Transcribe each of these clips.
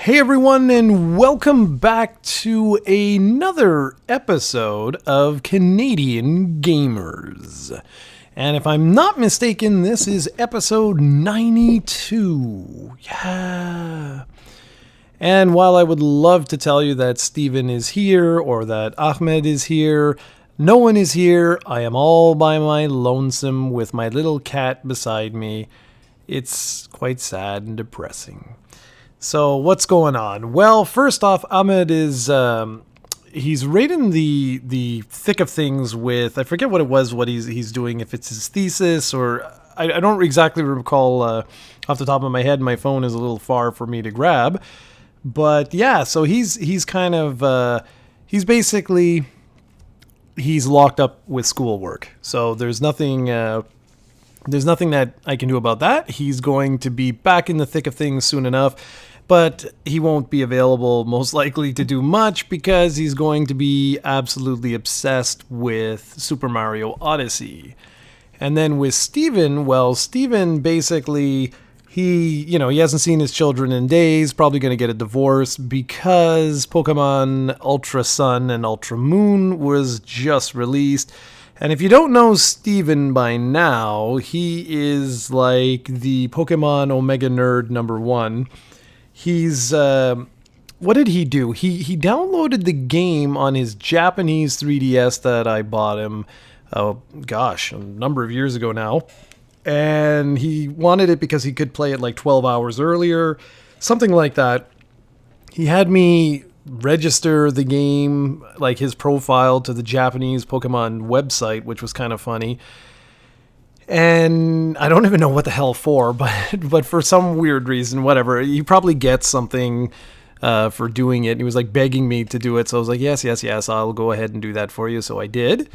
Hey everyone, and welcome back to another episode of Canadian Gamers. And if I'm not mistaken, this is episode 92. Yeah. And while I would love to tell you that Steven is here or that Ahmed is here, no one is here. I am all by my lonesome with my little cat beside me. It's quite sad and depressing. So what's going on? Well, first off, Ahmed is he's right in the thick of things with, I forget what it was, what he's doing, if it's his thesis or I don't exactly recall off the top of my head. My phone is a little far for me to grab, but yeah. So he's kind of he's basically he's locked up with schoolwork. So there's nothing that I can do about that. He's going to be back in the thick of things soon enough. But he won't be available most likely to do much because he's going to be absolutely obsessed with Super Mario Odyssey. And then with Steven, well, Steven basically, he hasn't seen his children in days, probably going to get a divorce because Pokemon Ultra Sun and Ultra Moon was just released. And if you don't know Steven by now, he is like the Pokemon Omega Nerd #1. He's, what did he do? He downloaded the game on his Japanese 3DS that I bought him, a number of years ago now. And he wanted it because he could play it like 12 hours earlier, something like that. He had me register the game, like his profile, to the Japanese Pokemon website, which was kind of funny. And I don't even know what the hell for, but for some weird reason, whatever, he probably gets something for doing it. And he was like begging me to do it, so I was like, yes, I'll go ahead and do that for you. So I did,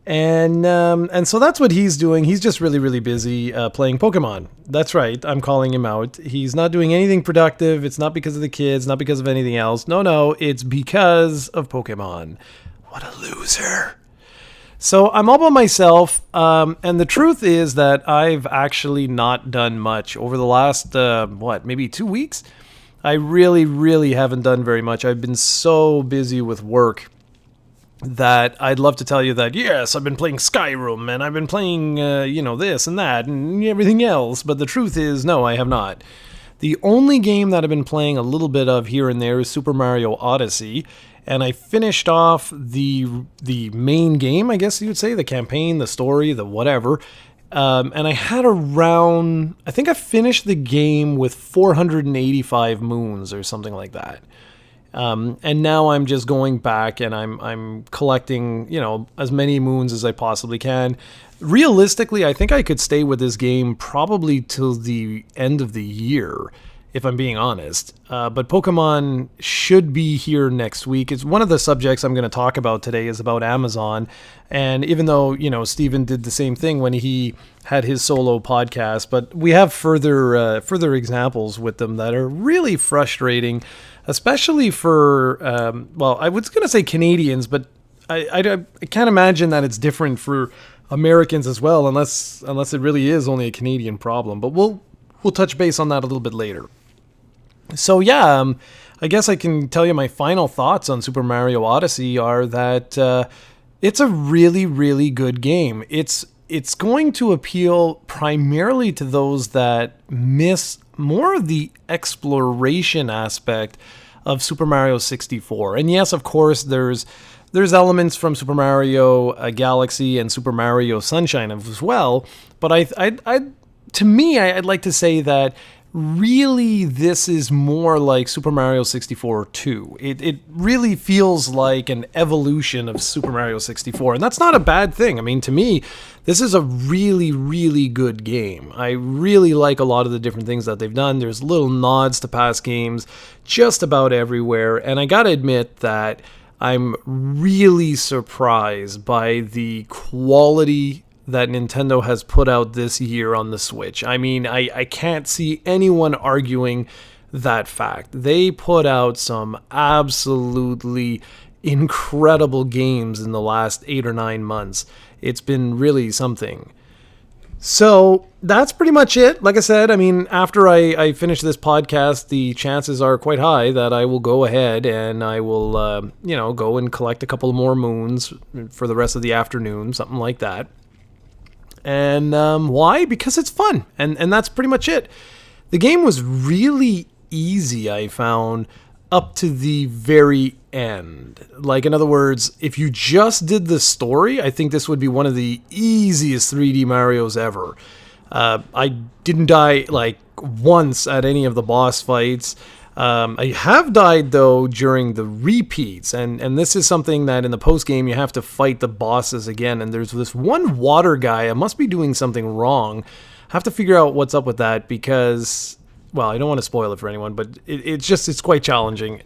and so that's what he's doing. He's just really, really busy playing Pokemon. That's right, I'm calling him out. He's not doing anything productive. It's not because of the kids, not because of anything else. No, it's because of Pokemon. What a loser. So I'm all by myself, and the truth is that I've actually not done much over the last, maybe 2 weeks? I really, really haven't done very much. I've been so busy with work that I'd love to tell you that, yes, I've been playing Skyrim, and I've been playing, this and that, and everything else, but the truth is, no, I have not. The only game that I've been playing a little bit of here and there is Super Mario Odyssey. And I finished off the main game, I guess you would say, the campaign, the story, the whatever. And I had I think I finished the game with 485 moons or something like that. And now I'm just going back and I'm collecting, as many moons as I possibly can. Realistically, I think I could stay with this game probably till the end of the year, if I'm being honest. But Pokemon should be here next week. It's one of the subjects I'm going to talk about today is about Amazon. And even though, Steven did the same thing when he had his solo podcast, but we have further examples with them that are really frustrating, especially for, I was going to say Canadians, but I can't imagine that it's different for Americans as well, unless it really is only a Canadian problem. But we'll touch base on that a little bit later. So yeah, I guess I can tell you my final thoughts on Super Mario Odyssey are that it's a really, really good game. It's going to appeal primarily to those that miss more of the exploration aspect of Super Mario 64. And yes, of course, there's elements from Super Mario Galaxy and Super Mario Sunshine as well. But I'd like to say that really this is more like Super Mario 64 2. It really feels like an evolution of Super Mario 64, and that's not a bad thing. I mean, to me, this is a really, really good game. I really like a lot of the different things that they've done. There's little nods to past games just about everywhere, and I gotta admit that I'm really surprised by the quality that Nintendo has put out this year on the Switch. I mean, I can't see anyone arguing that fact. They put out some absolutely incredible games in the last 8 or 9 months. It's been really something. So that's pretty much it. Like I said, I mean, after I finish this podcast, the chances are quite high that I will go ahead and I will, go and collect a couple more moons for the rest of the afternoon, something like that. And why? Because it's fun. And that's pretty much it. The game was really easy, I found, up to the very end. Like, in other words, if you just did the story, I think this would be one of the easiest 3D Marios ever. I didn't die, like, once at any of the boss fights. I have died, though, during the repeats, and this is something that in the post-game you have to fight the bosses again, and there's this one water guy. I must be doing something wrong. I have to figure out what's up with that because, well, I don't want to spoil it for anyone, but it's quite challenging.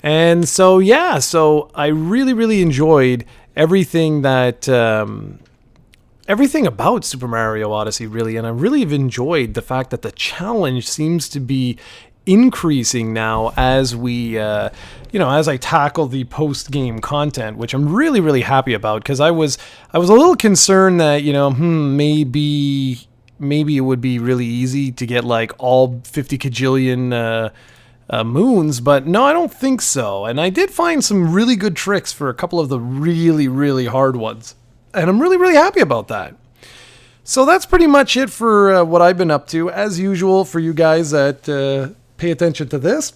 And so, yeah, so I really, really enjoyed everything everything about Super Mario Odyssey, really, and I really have enjoyed the fact that the challenge seems to be increasing now as as I tackle the post-game content, which I'm really, really happy about, because I was a little concerned that, maybe it would be really easy to get like all 50 kajillion moons, but no, I don't think so. And I did find some really good tricks for a couple of the really, really hard ones. And I'm really, really happy about that. So that's pretty much it for what I've been up to. As usual, for you guys that pay attention to this,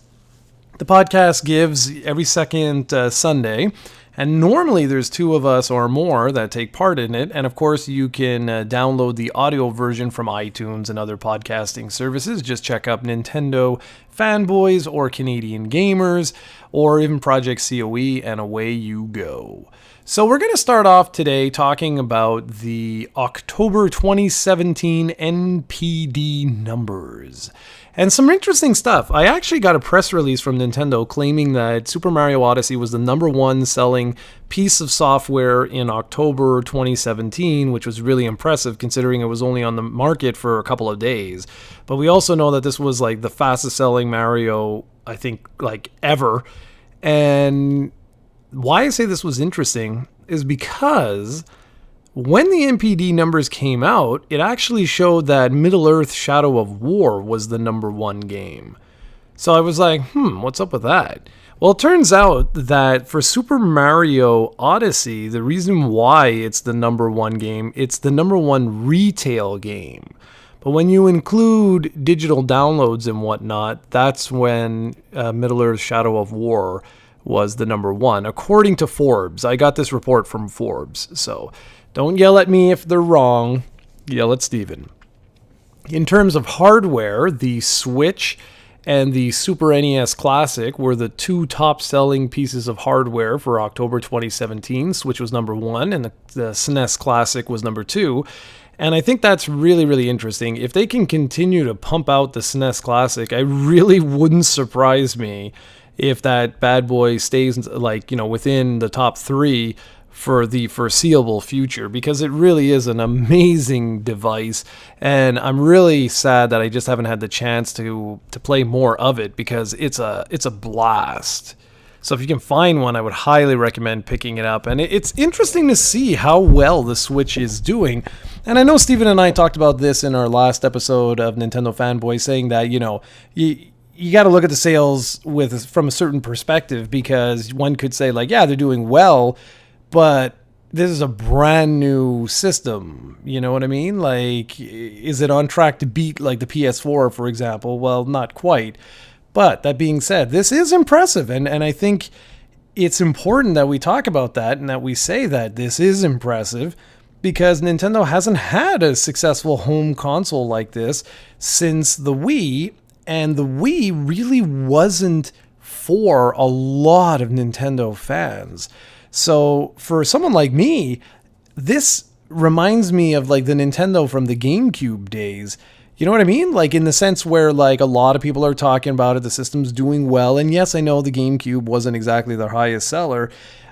the podcast gives every second Sunday. And normally there's 2 of us or more that take part in it. And of course, you can download the audio version from iTunes and other podcasting services. Just check up Nintendo Fanboys or Canadian Gamers or even Project COE and away you go. So we're going to start off today talking about the October 2017 NPD numbers. And some interesting stuff. I actually got a press release from Nintendo claiming that Super Mario Odyssey was the #1 selling piece of software in October 2017, which was really impressive considering it was only on the market for a couple of days. But we also know that this was like the fastest selling Mario, I think, like ever. And why I say this was interesting is because when the NPD numbers came out, it actually showed that Middle-earth: Shadow of War was the #1 game. So I was like, what's up with that? Well, it turns out that for Super Mario Odyssey, the reason why it's the #1 game, it's the #1 retail game. But when you include digital downloads and whatnot, that's when Middle-earth: Shadow of War was the #1, according to Forbes. I got this report from Forbes, so don't yell at me if they're wrong. Yell at Steven. In terms of hardware, the Switch and the Super NES Classic were the 2 top-selling pieces of hardware for October 2017. Switch was #1, and the SNES Classic was #2. And I think that's really, really interesting. If they can continue to pump out the SNES Classic, I really wouldn't surprise me if that bad boy stays within the top 3 for the foreseeable future, because it really is an amazing device, and I'm really sad that I just haven't had the chance to play more of it, because it's a blast. So if you can find one, I would highly recommend picking it up. And it's interesting to see how well the Switch is doing. And I know Steven and I talked about this in our last episode of Nintendo Fanboy, saying that, you got to look at the sales from a certain perspective, because one could say, like, yeah, they're doing well, but this is a brand new system. You know what I mean? Like, is it on track to beat, like, the PS4, for example? Well, not quite. But that being said, this is impressive. And I think it's important that we talk about that and that we say that this is impressive, because Nintendo hasn't had a successful home console like this since the Wii. And the Wii really wasn't for a lot of Nintendo fans. So for someone like me, this reminds me of like the Nintendo from the GameCube days. You know what I mean? Like, in the sense where, like, a lot of people are talking about it, the system's doing well. And yes, I know the GameCube wasn't exactly their highest seller.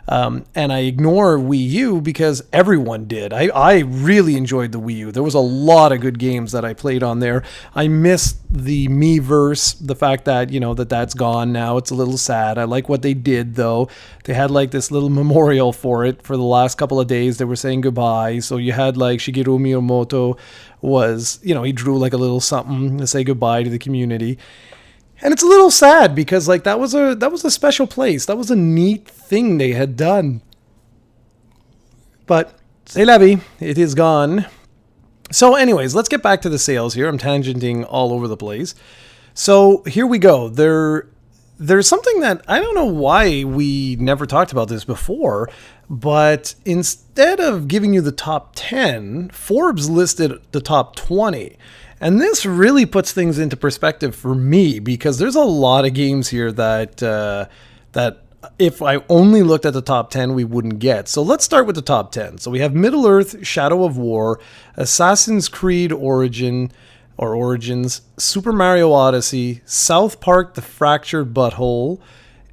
And I ignore Wii U because everyone did. I really enjoyed the Wii U. There was a lot of good games that I played on there. I missed the Miiverse, the fact that, that's gone now. It's a little sad. I like what they did, though. They had like this little memorial for it for the last couple of days. They were saying goodbye. So you had like Shigeru Miyamoto was, he drew like a little something to say goodbye to the community. And it's a little sad because like that was a special place. That was a neat thing they had done. But c'est la vie, it is gone. So anyways, let's get back to the sales here. I'm tangenting all over the place. So here we go. There's something that I don't know why we never talked about this before, but instead of giving you the top 10, Forbes listed the top 20. And this really puts things into perspective for me because there's a lot of games here that if I only looked at the top 10, we wouldn't get. So let's start with the top 10. So we have Middle-earth, Shadow of War, Assassin's Creed Origins, Super Mario Odyssey, South Park: The Fractured Butthole,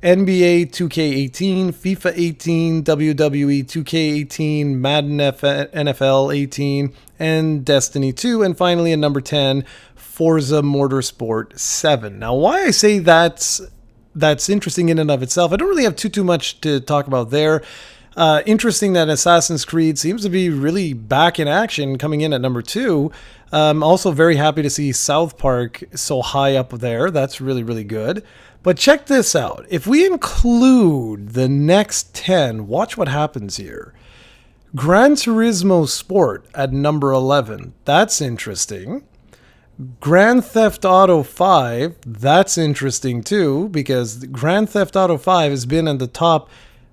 NBA 2K18, FIFA 18, WWE 2K18, Madden NFL 18, and Destiny 2, and finally at number 10, Forza Motorsport 7. Now, why I say that's interesting in and of itself, I don't really have too much to talk about there. Interesting that Assassin's Creed seems to be really back in action, coming in at number 2. Also very happy to see South Park so high up there. That's really, really good. But check this out. If we include the next 10, watch what happens here. Gran Turismo Sport at number 11. That's interesting. Grand Theft Auto 5. That's interesting too, because Grand Theft Auto 5 has been in the top,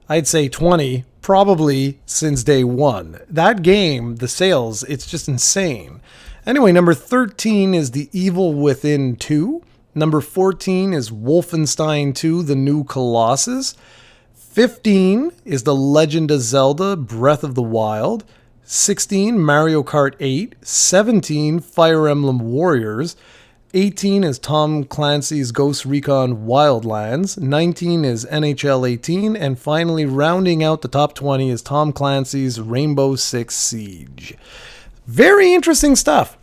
I'd say 20, probably since day one. That game, the sales, it's just insane. Anyway, number 13 is The Evil Within 2. Number 14 is Wolfenstein 2, The New Colossus. 15 is The Legend of Zelda, Breath of the Wild. 16, Mario Kart 8. 17, Fire Emblem Warriors. 18 is Tom Clancy's Ghost Recon Wildlands. 19 is NHL 18. And finally, rounding out the top 20 is Tom Clancy's Rainbow Six Siege. Very interesting stuff.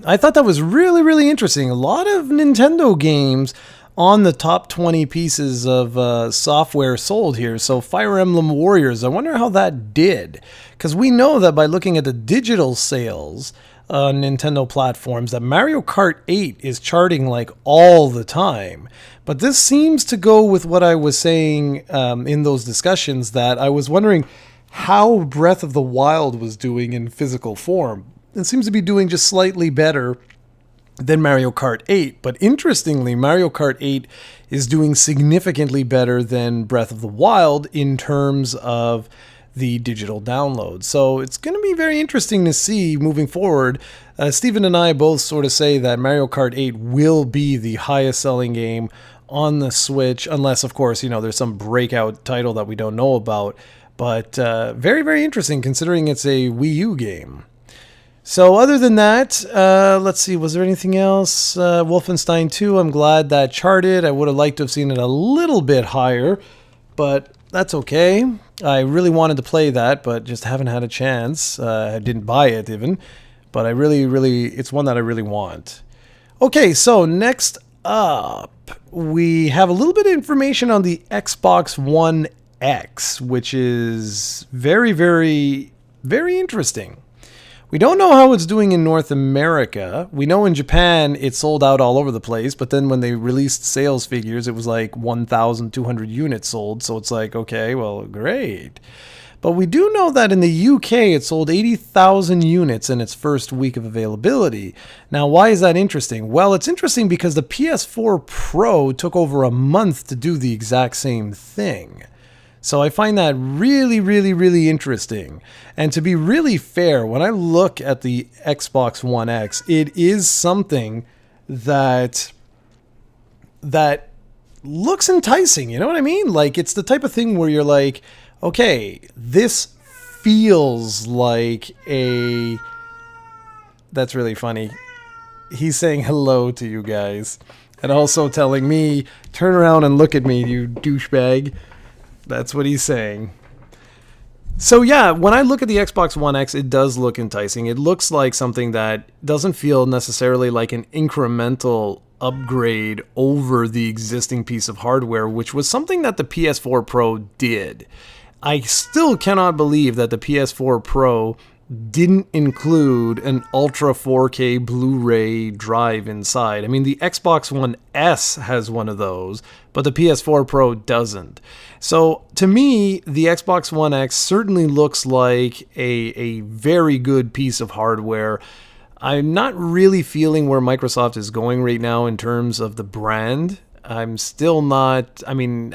I thought that was really, really interesting. A lot of Nintendo games on the top 20 pieces of software sold here. So Fire Emblem Warriors, I wonder how that did. Because we know that by looking at the digital sales on Nintendo platforms, that Mario Kart 8 is charting like all the time. But this seems to go with what I was saying in those discussions, that I was wondering how Breath of the Wild was doing in physical form. It seems to be doing just slightly better than Mario Kart 8. But interestingly, Mario Kart 8 is doing significantly better than Breath of the Wild in terms of the digital download. So it's going to be very interesting to see moving forward. Steven and I both sort of say that Mario Kart 8 will be the highest selling game on the Switch, unless, of course, there's some breakout title that we don't know about. But very, very interesting considering it's a Wii U game. So other than that, let's see, was there anything else? Wolfenstein 2, I'm glad that charted. I would have liked to have seen it a little bit higher, but that's okay. I really wanted to play that, but just haven't had a chance. I didn't buy it even, but I really, it's one that I really want. Okay, so next up, we have a little bit of information on the Xbox One X, which is very, very, very interesting. We don't know how it's doing in North America. We know in Japan it sold out all over the place, but then when they released sales figures, it was like 1,200 units sold. So it's like, okay, well, great. But we do know that in the UK, it sold 80,000 units in its first week of availability. Now, why is that interesting? Well, it's interesting because the PS4 Pro took over a month to do the exact same thing. So I find that really, really, really interesting. And to be really fair, when I look at the Xbox One X, it is something that looks enticing. You know what I mean? Like, it's the type of thing where you're like, okay, this feels like a... That's really funny. He's saying hello to you guys. And also telling me, turn around and look at me, you douchebag. That's what he's saying. So yeah, when I look at the Xbox One X, it does look enticing. It looks like something that doesn't feel necessarily like an incremental upgrade over the existing piece of hardware, which was something that the PS4 Pro did. I still cannot believe that the PS4 Pro didn't include an Ultra 4K Blu-ray drive inside. I mean, the Xbox One S has one of those, but the PS4 Pro doesn't. So to me, the Xbox One X certainly looks like a very good piece of hardware. I'm not really feeling where Microsoft is going right now in terms of the brand. I'm still not, I mean,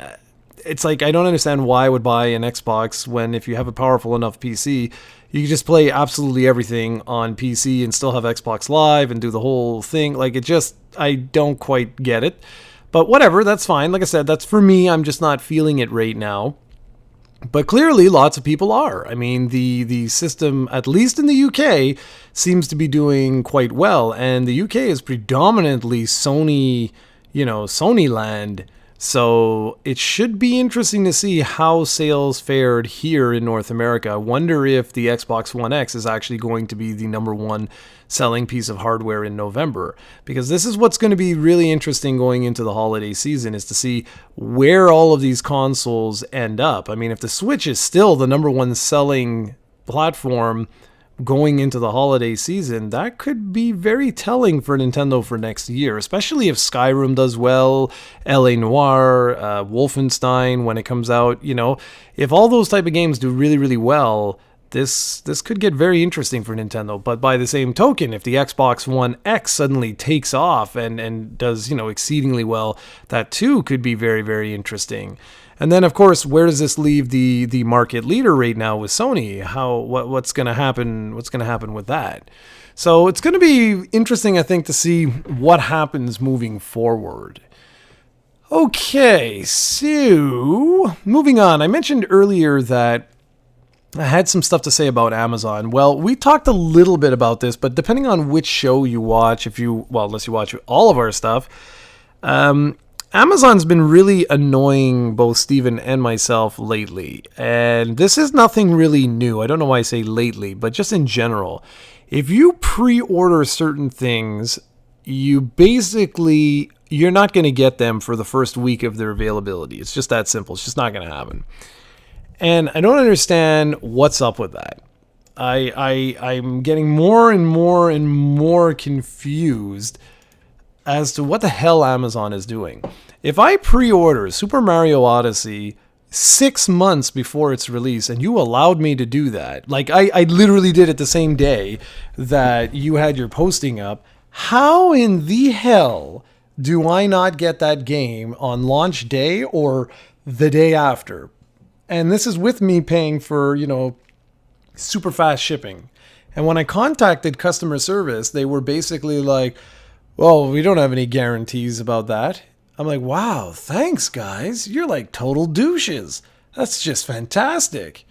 it's like I don't understand why I would buy an Xbox when if you have a powerful enough PC, you can just play absolutely everything on PC and still have Xbox Live and do the whole thing. Like it just, I don't quite get it. But whatever, that's fine. Like I said, that's for me. I'm just not feeling it right now. But clearly, lots of people are. I mean, the system, at least in the UK, seems to be doing quite well. And the UK is predominantly Sony, Sony land. So it should be interesting to see how sales fared here in North America. I wonder if the Xbox One X is actually going to be the number one selling piece of hardware in November. Because this is what's going to be really interesting going into the holiday season, is to see where all of these consoles end up. I mean, if the Switch is still the number one selling platform going into the holiday season, that could be very telling for Nintendo for next year, especially if Skyrim does well, LA Noire, Wolfenstein when it comes out. If all those type of games do really, really well, this could get very interesting for Nintendo. But by the same token, if the Xbox One X suddenly takes off and does, exceedingly well, that too could be very, very interesting. And then, of course, where does this leave the market leader right now with Sony? What's going to happen? What's going to happen with that? So it's going to be interesting, I think, to see what happens moving forward. Okay, so moving on. I mentioned earlier that I had some stuff to say about Amazon. Well, we talked a little bit about this, but depending on which show you watch, unless you watch all of our stuff, Amazon's been really annoying both Steven and myself lately. And this is nothing really new. I don't know why I say lately, but just in general. If you pre-order certain things, you're not going to get them for the first week of their availability. It's just that simple. It's just not going to happen. And I don't understand what's up with that. I'm getting more and more and more confused as to what the hell Amazon is doing. If I pre-order Super Mario Odyssey 6 months before its release, and you allowed me to do that, like I literally did it the same day that you had your posting up, how in the hell do I not get that game on launch day or the day after? And this is with me paying for, super fast shipping. And when I contacted customer service, they were basically like, well, we don't have any guarantees about that. I'm like, wow, thanks, guys. You're like total douches. That's just fantastic.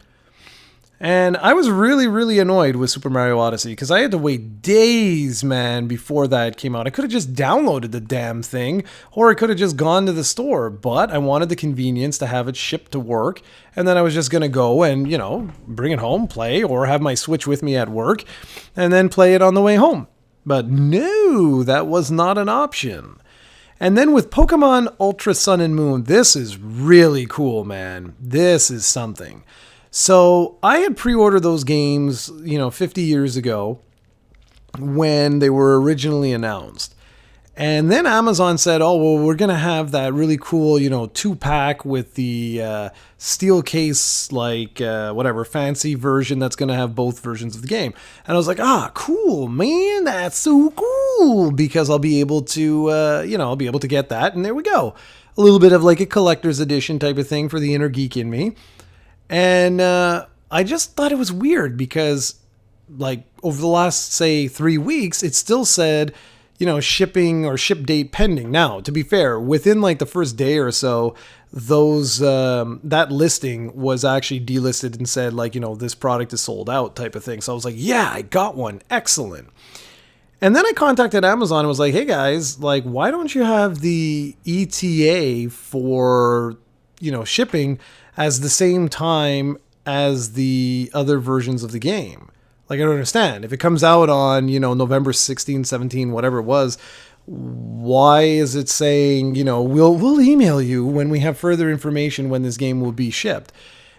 And I was really, really annoyed with Super Mario Odyssey because I had to wait days, man, before that came out. I could have just downloaded the damn thing, or I could have just gone to the store, but I wanted the convenience to have it shipped to work, and then I was just going to go and, bring it home, play, or have my Switch with me at work, and then play it on the way home. But no, that was not an option. And then with Pokemon Ultra Sun and Moon, this is really cool, man. This is something. So I had pre-ordered those games, 50 years ago when they were originally announced. And then Amazon said, oh, well, we're going to have that really cool, 2-pack with the steel case, fancy version that's going to have both versions of the game. And I was like, cool, man, that's so cool, because I'll be able to, I'll be able to get that. And there we go. A little bit of like a collector's edition type of thing for the inner geek in me. And I just thought it was weird because, over the last, say, 3 weeks, it still said, shipping or ship date pending. Now, to be fair, within the first day or so, those that listing was actually delisted and said this product is sold out type of thing. So I was like, yeah, I got one. Excellent. And then I contacted Amazon and was like, hey guys, why don't you have the ETA for shipping as the same time as the other versions of the game. Like, I don't understand. If it comes out on, November 16, 17, whatever it was, why is it saying, we'll email you when we have further information when this game will be shipped?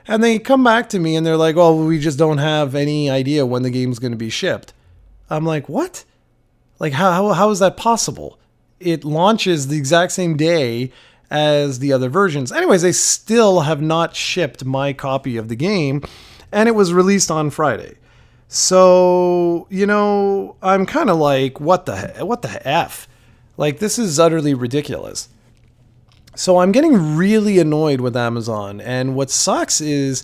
And they come back to me and they're like, oh, we just don't have any idea when the game's going to be shipped. I'm like, what? Like, how is that possible? It launches the exact same day as the other versions. Anyways, they still have not shipped my copy of the game, and it was released on Friday. So, I'm kind of like, what the F? Like, this is utterly ridiculous. So I'm getting really annoyed with Amazon. And what sucks is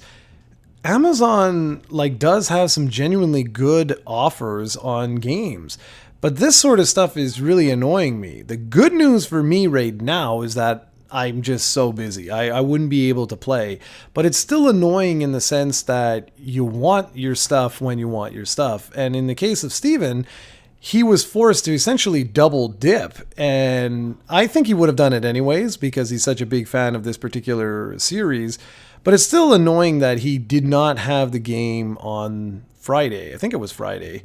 Amazon, does have some genuinely good offers on games. But this sort of stuff is really annoying me. The good news for me right now is that I'm just so busy. I wouldn't be able to play. But it's still annoying in the sense that you want your stuff when you want your stuff. And in the case of Steven, he was forced to essentially double dip. And I think he would have done it anyways because he's such a big fan of this particular series. But it's still annoying that he did not have the game on Friday. I think it was Friday.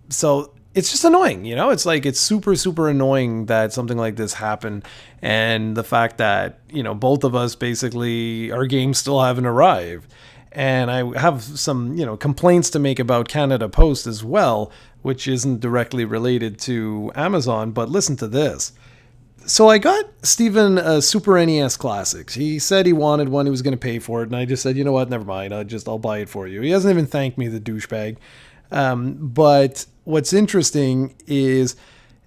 So it's just annoying, it's super, super annoying that something like this happened. And the fact that, both of us basically, our games still haven't arrived. And I have some, complaints to make about Canada Post as well, which isn't directly related to Amazon. But listen to this. So I got Steven a Super NES Classics. He said he wanted one. He was going to pay for it. And I just said, you know what? Never mind. I'll buy it for you. He hasn't even thanked me, the douchebag. But what's interesting is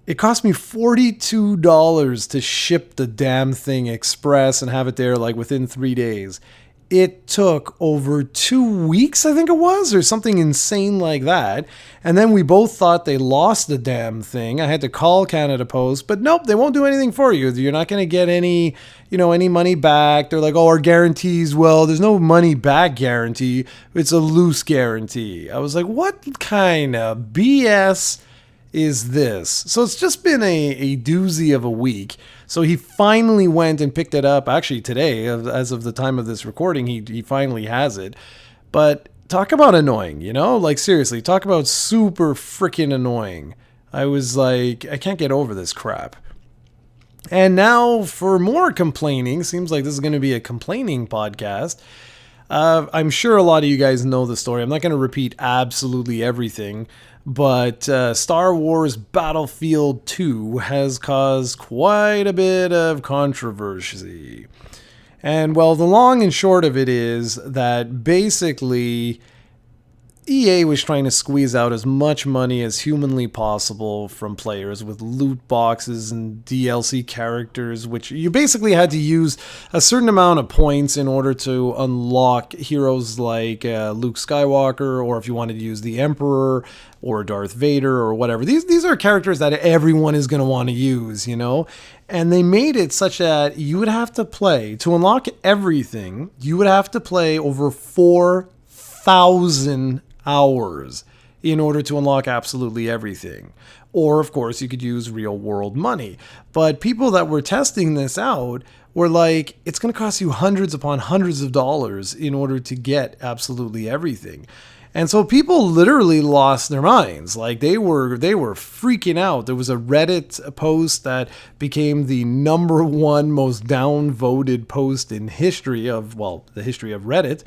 it cost me $42 to ship the damn thing express and have it there within 3 days. It took over 2 weeks, I think it was, or something insane like that. And then we both thought they lost the damn thing. I had to call Canada Post, but nope, they won't do anything for you. You're not going to get any money back. They're like, oh, our guarantees. Well, there's no money back guarantee. It's a loose guarantee. I was like, what kind of BS is this? So it's just been a doozy of a week. So he finally went and picked it up. Actually, today, as of the time of this recording, he finally has it. But talk about annoying, seriously, talk about super freaking annoying. I was like, I can't get over this crap. And now for more complaining, seems like this is going to be a complaining podcast. I'm sure a lot of you guys know the story. I'm not going to repeat absolutely everything. But Star Wars Battlefield 2 has caused quite a bit of controversy. And well, the long and short of it is that basically EA was trying to squeeze out as much money as humanly possible from players with loot boxes and DLC characters, which you basically had to use a certain amount of points in order to unlock heroes like Luke Skywalker, or if you wanted to use the Emperor or Darth Vader or whatever. These are characters that everyone is going to want to use, And they made it such that you would have to play, to unlock everything, you would have to play over 4,000 hours in order to unlock absolutely everything. Or, of course, you could use real world money. But people that were testing this out were like, it's going to cost you hundreds upon hundreds of dollars in order to get absolutely everything. And so people literally lost their minds. They were freaking out. There was a Reddit post that became the #1 most downvoted post in the history of Reddit.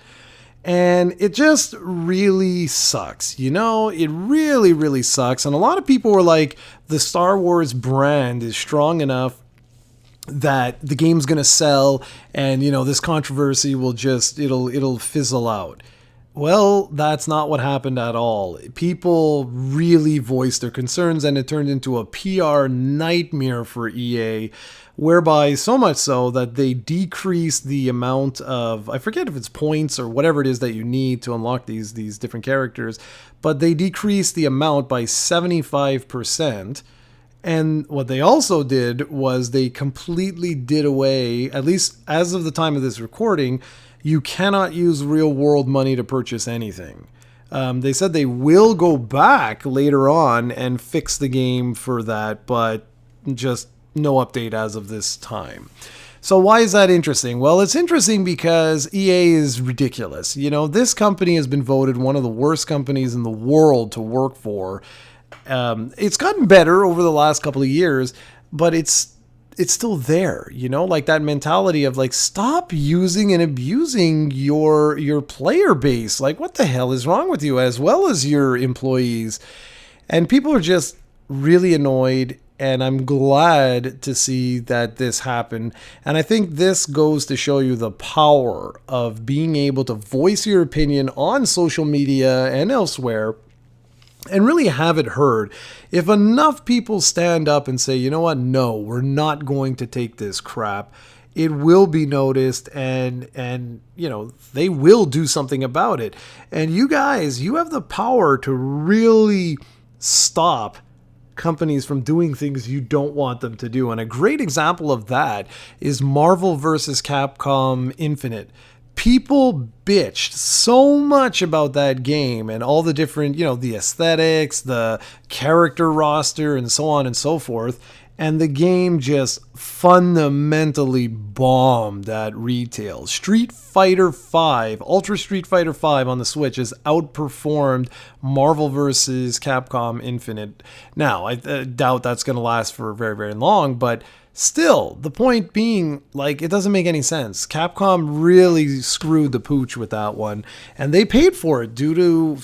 And it just really sucks, It really, really sucks. And a lot of people were like, the Star Wars brand is strong enough that the game's going to sell and, this controversy will it'll fizzle out. Well, that's not what happened at all. People really voiced their concerns, and it turned into a PR nightmare for EA, whereby so much so that they decreased the amount of, I forget if it's points or whatever it is that you need to unlock these different characters, but they decreased the amount by 75%. And what they also did was they completely did away, at least as of the time of this recording, you cannot use real world money to purchase anything. They said they will go back later on and fix the game for that, but just no update as of this time. So why is that interesting? Well, it's interesting because EA is ridiculous. You know, this company has been voted one of the worst companies in the world to work for. It's gotten better over the last couple of years, but it's still there, you know, like that mentality of like, stop using and abusing your player base. Like, what the hell is wrong with you, as well as your employees? And people are just really annoyed, and I'm glad to see that this happened. And I think this goes to show you the power of being able to voice your opinion on social media and elsewhere and really have it heard. If enough people stand up and say, you know what, no, we're not going to take this crap, it will be noticed, and you know, they will do something about it. And you guys, you have the power to really stop companies from doing things you don't want them to do. And a great example of that is Marvel vs. Capcom Infinite. People bitched so much about that game and all the different, you know, the aesthetics, the character roster, and so on and so forth. And the game just fundamentally bombed at retail. Street Fighter V, Ultra Street Fighter V on the Switch has outperformed Marvel vs. Capcom Infinite. Now, I doubt that's going to last for very, very long, but still, the point being, like, it doesn't make any sense. Capcom really screwed the pooch with that one, and they paid for it due to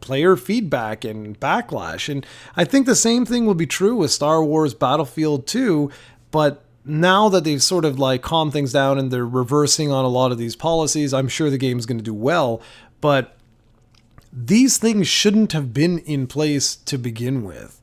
player feedback and backlash. And I think the same thing will be true with Star Wars Battlefield 2, but now that they've sort of like calmed things down and they're reversing on a lot of these policies, I'm sure the game's going to do well, but these things shouldn't have been in place to begin with.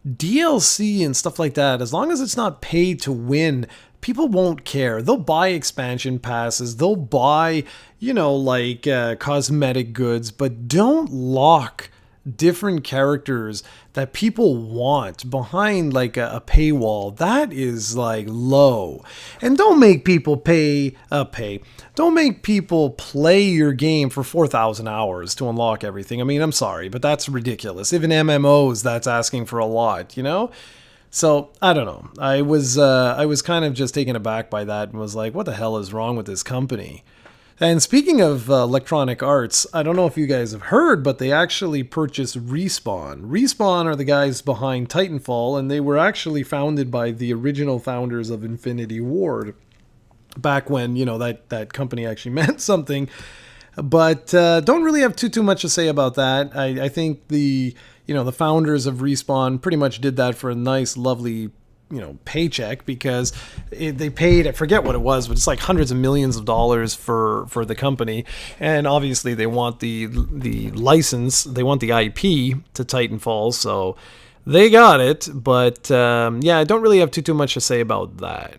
DLC and stuff like that, as long as it's not paid to win, people won't care. They'll buy expansion passes, they'll buy, cosmetic goods, but don't lock different characters that people want behind like a paywall. That is like low. And don't make people don't make people play your game for 4,000 hours to unlock everything. I mean, I'm sorry, but that's ridiculous. Even MMOs, that's asking for a lot, you know? So, I don't know. I was kind of just taken aback by that and was like, what the hell is wrong with this company? And speaking of Electronic Arts, I don't know if you guys have heard, but they actually purchased Respawn. Respawn are the guys behind Titanfall, and they were actually founded by the original founders of Infinity Ward, back when, that company actually meant something. But don't really have too much to say about that. I think the founders of Respawn pretty much did that for a nice, lovely paycheck, because they paid, I forget what it was, but it's like hundreds of millions of dollars for the company. And obviously they want the license, they want the IP to Titanfall, so they got it. But I don't really have too much to say about that.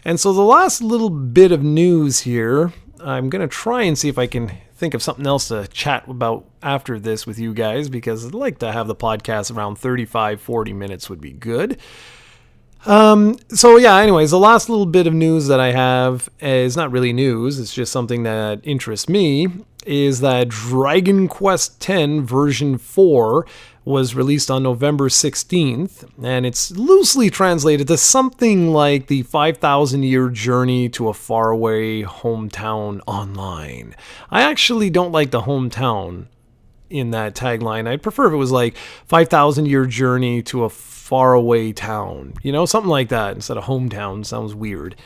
And so the last little bit of news here, I'm going to try and see if I can think of something else to chat about after this with you guys, because I'd like to have the podcast around 35-40 minutes would be good. Anyways, the last little bit of news that I have is not really news, it's just something that interests me, is that Dragon Quest X version 4 was released on November 16th, and it's loosely translated to something like the 5,000-year journey to a faraway hometown online. I actually don't like the hometown in that tagline. I'd prefer if it was like 5,000-year journey to a faraway town, something like that instead of hometown. Sounds weird.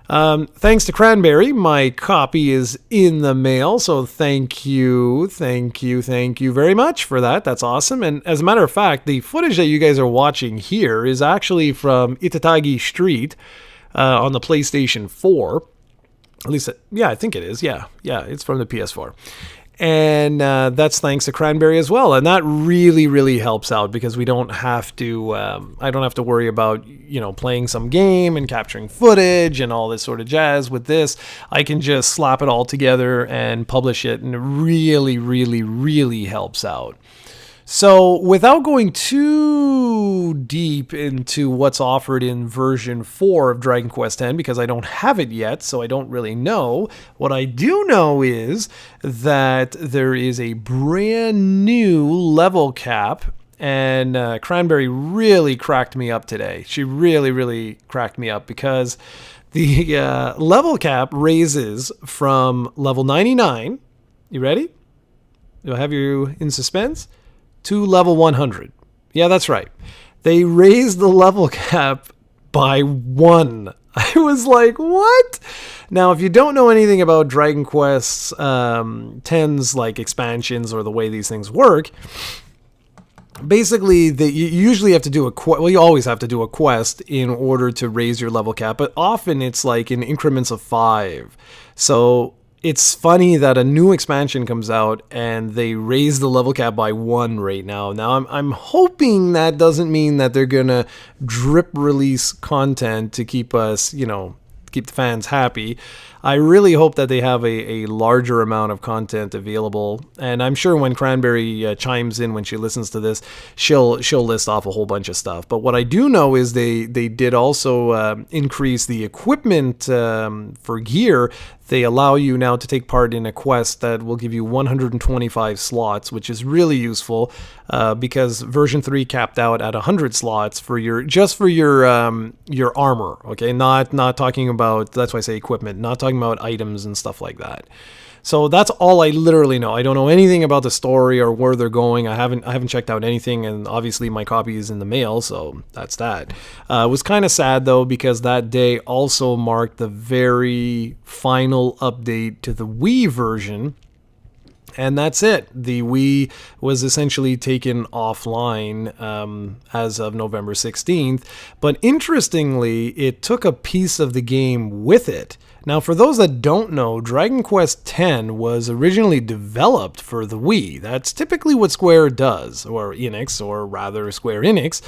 Thanks to Cranberry, my copy is in the mail, so thank you very much for that. That's awesome. And as a matter of fact, the footage that you guys are watching here is actually from Itatagi Street on the PlayStation 4. At least, I think it is. Yeah, it's from the PS4. And that's thanks to Cranberry as well. And that really, really helps out, because we don't have to, I don't have to worry about, playing some game and capturing footage and all this sort of jazz. With this, I can just slap it all together and publish it. And it really, really, really helps out. So without going too deep into what's offered in version 4 of Dragon Quest X, because I don't have it yet, so I don't really know, what I do know is that there is a brand new level cap, and Cranberry really cracked me up today. She really, really cracked me up, because The level cap raises from level 99. You ready? Do I have you in suspense? To level 100. Yeah, that's right. They raised the level cap by 1. I was like, what? Now, if you don't know anything about Dragon Quest X's like expansions or the way these things work, basically, you usually have to do you always have to do a quest in order to raise your level cap, but often it's like in increments of 5. So it's funny that a new expansion comes out and they raise the level cap by 1 right now. Now, I'm hoping that doesn't mean that they're gonna drip release content to keep us, keep the fans happy. I really hope that they have a larger amount of content available, and I'm sure when Cranberry chimes in when she listens to this, she'll list off a whole bunch of stuff. But what I do know is they did also increase the equipment for gear. They allow you now to take part in a quest that will give you 125 slots, which is really useful because version 3 capped out at 100 slots for your armor. Okay, not talking about, that's why I say equipment, not talking about items and stuff like that. So that's all I literally know. I don't know anything about the story or where they're going. I haven't checked out anything, and obviously my copy is in the mail, so that's that. It was kind of sad though, because that day also marked the very final update to the Wii version. And that's it. The Wii was essentially taken offline as of November 16th. But interestingly, it took a piece of the game with it. Now, for those that don't know, Dragon Quest X was originally developed for the Wii. That's typically what Square does, or Enix, or rather Square Enix.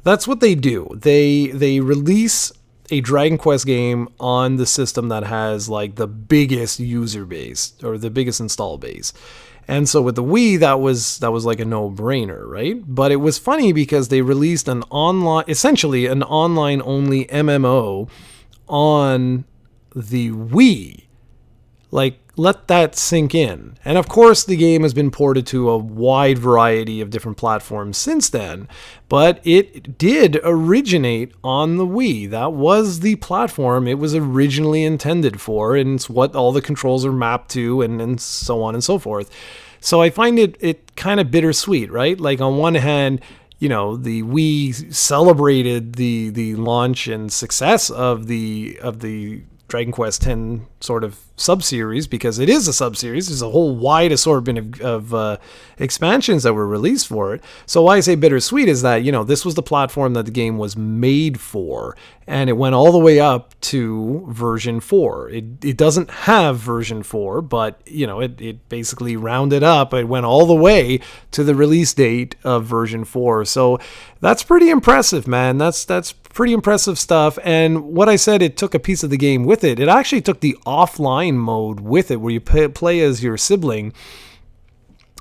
That's what they do. They release a Dragon Quest game on the system that has like the biggest user base or the biggest install base. And so with the Wii, that was like a no-brainer, right? But it was funny because they released essentially an online-only MMO on the Wii. Like, let that sink in. And of course, the game has been ported to a wide variety of different platforms since then, but it did originate on the Wii. That was the platform it was originally intended for, and it's what all the controls are mapped to, and so on and so forth. So I find it kind of bittersweet, right? Like, on one hand, the Wii celebrated the launch and success of the Dragon Quest X sort of sub-series, because it is a sub-series. There's a whole wide assortment of expansions that were released for it. So why I say bittersweet is that, this was the platform that the game was made for, and it went all the way up to version 4. It doesn't have version 4, but, it basically rounded up. It went all the way to the release date of version 4. So that's pretty impressive, man. That's pretty impressive stuff. And what I said, it took a piece of the game with it. It actually took the offline mode with it, where you play as your sibling.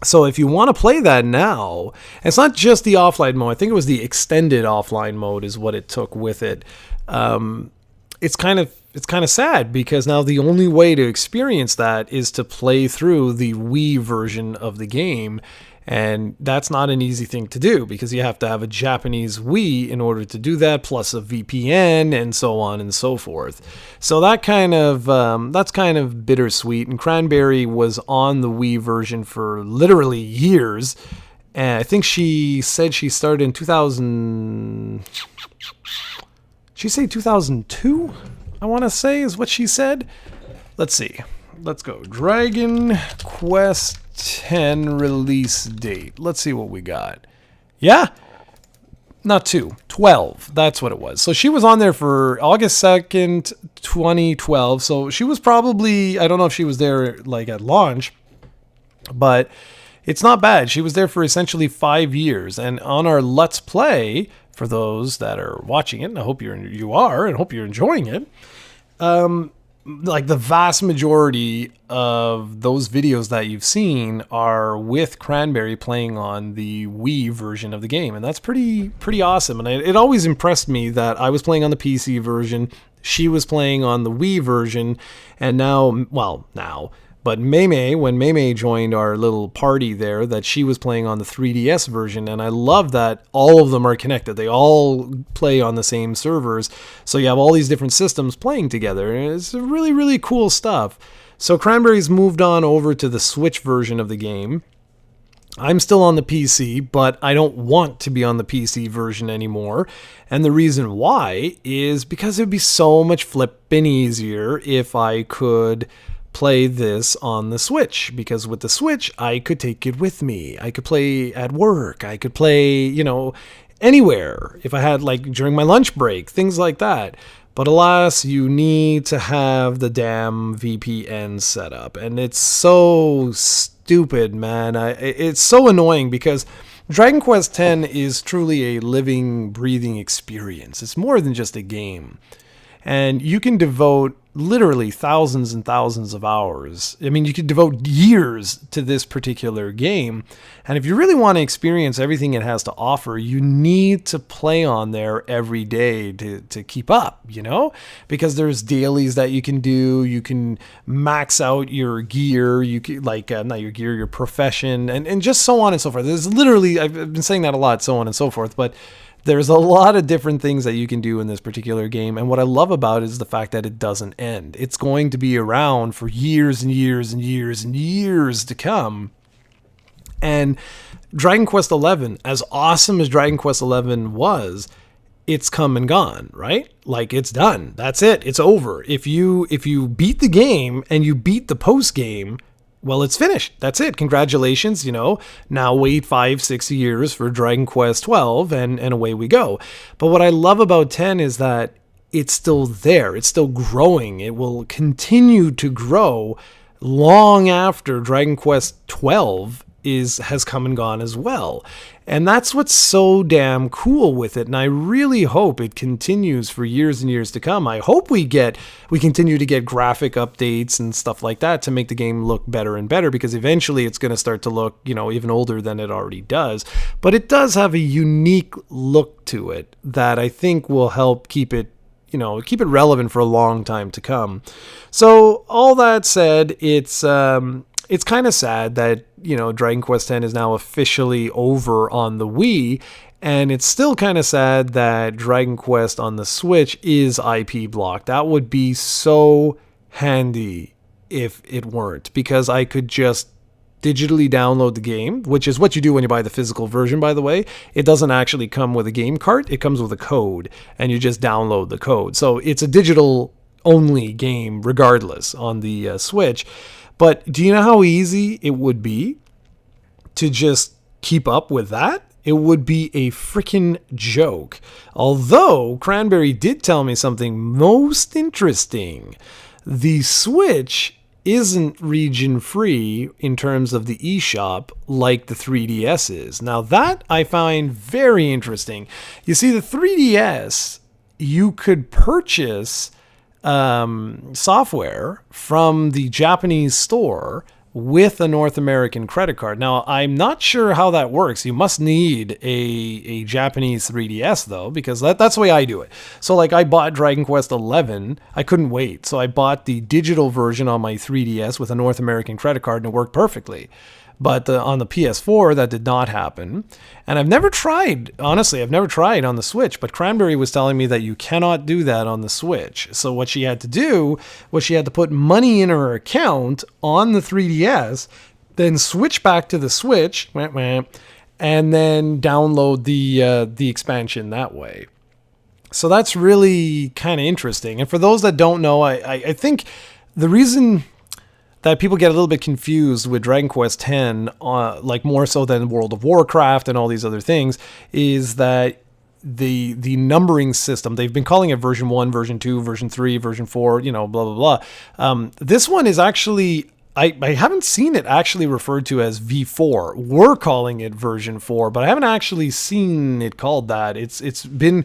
So if you want to play that now, it's not just the offline mode. I think it was the extended offline mode is what it took with it. It's kind of sad, because now the only way to experience that is to play through the Wii version of the game. And that's not an easy thing to do, because you have to have a Japanese Wii in order to do that, plus a VPN and so on and so forth. So that's kind of bittersweet. And Cranberry was on the Wii version for literally years. And I think she said she started in 2000. She say 2002? I want to say is what she said. Let's see. Let's go. Dragon Quest X release date. Let's see what we got. Yeah? Not 12. That's what it was. So she was on there for August 2nd, 2012. So she was probably, I don't know if she was there like at launch, but it's not bad. She was there for essentially 5 years. And on our Let's Play, for those that are watching it, and I hope you are, and hope you're enjoying it, like the vast majority of those videos that you've seen are with Cranberry playing on the Wii version of the game. And that's pretty awesome. And it always impressed me that I was playing on the PC version, she was playing on the Wii version, and now, But Maymay, when Maymay joined our little party there, that she was playing on the 3DS version, and I love that all of them are connected. They all play on the same servers, so you have all these different systems playing together. And it's really, really cool stuff. So Cranberry's moved on over to the Switch version of the game. I'm still on the PC, but I don't want to be on the PC version anymore. And the reason why is because it would be so much flippin' easier if I could play this on the Switch, because with the Switch I could take it with me. I could play at work, I could play, anywhere, if I had, like, during my lunch break, things like that. But alas, you need to have the damn VPN set up, and it's so stupid, man. It's so annoying because Dragon Quest X is truly a living, breathing experience. It's more than just a game. And you can devote literally thousands and thousands of hours. I mean, you could devote years to this particular game. And if you really want to experience everything it has to offer, you need to play on there every day to keep up, because there's dailies that you can do. You can max out your gear, you can, not your gear, your profession, and just so on and so forth. There's literally, I've been saying that a lot, so on and so forth, but there's a lot of different things that you can do in this particular game, and what I love about it is the fact that it doesn't end. It's going to be around for years and years and years and years to come. And Dragon Quest XI, as awesome as Dragon Quest XI was, it's come and gone, right? Like, it's done. That's it. It's over. If you beat the game and you beat the post game, well, it's finished. That's it. Congratulations. Now wait 5-6 years for Dragon Quest 12 and away we go. But what I love about 10 is that it's still there. It's still growing. It will continue to grow long after Dragon Quest 12 has come and gone as well. And that's what's so damn cool with it. And I really hope it continues for years and years to come. I hope we continue to get graphic updates and stuff like that to make the game look better and better, because eventually it's going to start to look, even older than it already does. But it does have a unique look to it that I think will help keep it relevant for a long time to come. So all that said, it's kind of sad that, Dragon Quest X is now officially over on the Wii, and it's still kind of sad that Dragon Quest on the Switch is IP blocked. That would be so handy if it weren't, because I could just digitally download the game, which is what you do when you buy the physical version, by the way. It doesn't actually come with a game cart. It comes with a code, and you just download the code. So it's a digital only game regardless on the Switch. But do you know how easy it would be to just keep up with that? It would be a freaking joke. Although Cranberry did tell me something most interesting. The Switch isn't region free in terms of the eShop like the 3DS is. Now that I find very interesting. You see, the 3DS, you could purchase software from the Japanese store with a North American credit card. Now, I'm not sure how that works. You must need a Japanese 3DS, though, because that's the way I do it. So, like, I bought Dragon Quest XI. I couldn't wait. So I bought the digital version on my 3DS with a North American credit card, and it worked perfectly. But on the PS4, that did not happen. And I've never tried on the Switch, but Cranberry was telling me that you cannot do that on the Switch. So what she had to do was she had to put money in her account on the 3DS, then switch back to the Switch, and then download the expansion that way. So that's really kind of interesting. And for those that don't know, I think the reason that people get a little bit confused with Dragon Quest X, like more so than World of Warcraft and all these other things, is that the numbering system, they've been calling it version 1, version 2, version 3, version 4, blah, blah, blah. This one is actually, I haven't seen it actually referred to as V4. We're calling it version 4, but I haven't actually seen it called that. It's been...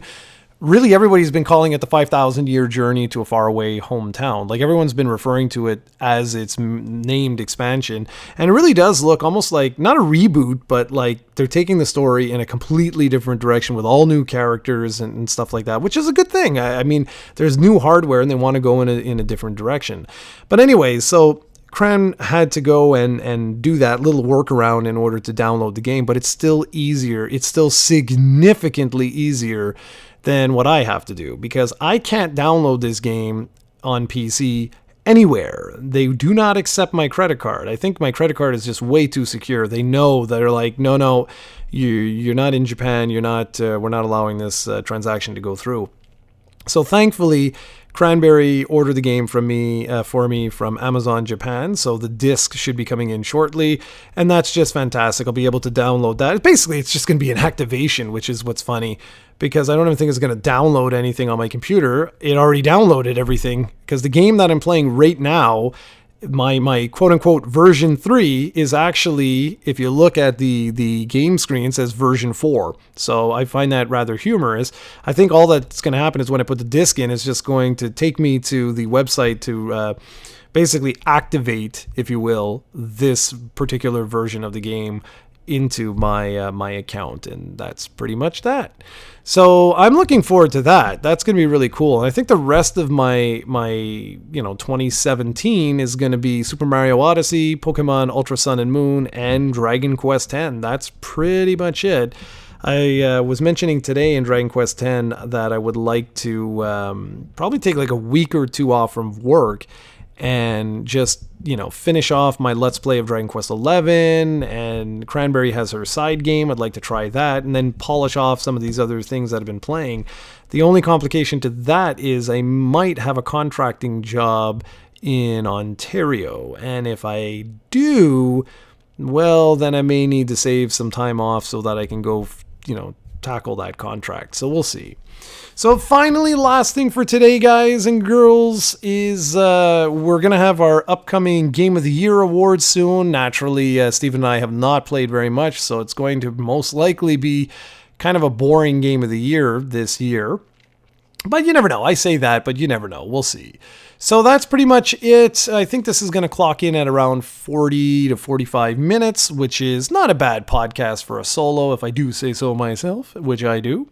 Really, everybody's been calling it the 5,000-year journey to a faraway hometown. Like, everyone's been referring to it as its named expansion. And it really does look almost like, not a reboot, but like they're taking the story in a completely different direction with all new characters and stuff like that, which is a good thing. I mean, there's new hardware and they want to go in a different direction. But anyway, so Cran had to go and do that little workaround in order to download the game, but it's still easier. It's still significantly easier than what I have to do, because I can't download this game on PC anywhere. They do not accept my credit card. I think my credit card is just way too secure. They know, they're like, no, you're not in Japan. You're not. We're not allowing this transaction to go through. So thankfully, Cranberry ordered the game from me for me from Amazon Japan, so the disc should be coming in shortly, and that's just fantastic. I'll be able to download that. Basically, it's just going to be an activation, which is what's funny, because I don't even think it's going to download anything on my computer. It already downloaded everything, because the game that I'm playing right now, my quote-unquote version 3 is actually, if you look at the game screen, it says version 4. So I find that rather humorous. I think all that's going to happen is when I put the disc in, it's just going to take me to the website to basically activate, if you will, this particular version of the game into my account, and that's pretty much that. So I'm looking forward to that. That's going to be really cool. And I think the rest of my 2017 is going to be Super Mario Odyssey, Pokemon Ultra Sun and Moon, and Dragon Quest X. That's pretty much it. I was mentioning today in Dragon Quest X that I would like to probably take like a week or two off from work and just, finish off my Let's Play of Dragon Quest XI, and Cranberry has her side game. I'd like to try that, and then polish off some of these other things that I've been playing. The only complication to that is I might have a contracting job in Ontario, and if I do, well, then I may need to save some time off so that I can go, tackle that contract. So we'll see. So finally, last thing for today, guys and girls, is we're going to have our upcoming Game of the Year awards soon. Naturally, Steve and I have not played very much, so it's going to most likely be kind of a boring Game of the Year this year. But you never know. I say that, but you never know. We'll see. So that's pretty much it. I think this is going to clock in at around 40 to 45 minutes, which is not a bad podcast for a solo, if I do say so myself, which I do.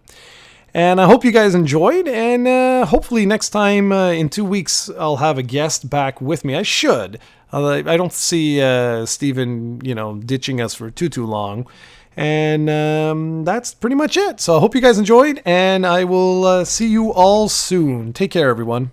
And I hope you guys enjoyed, and hopefully next time in 2 weeks I'll have a guest back with me. I should. I don't see Steven, ditching us for too long. And that's pretty much it. So I hope you guys enjoyed, and I will see you all soon. Take care, everyone.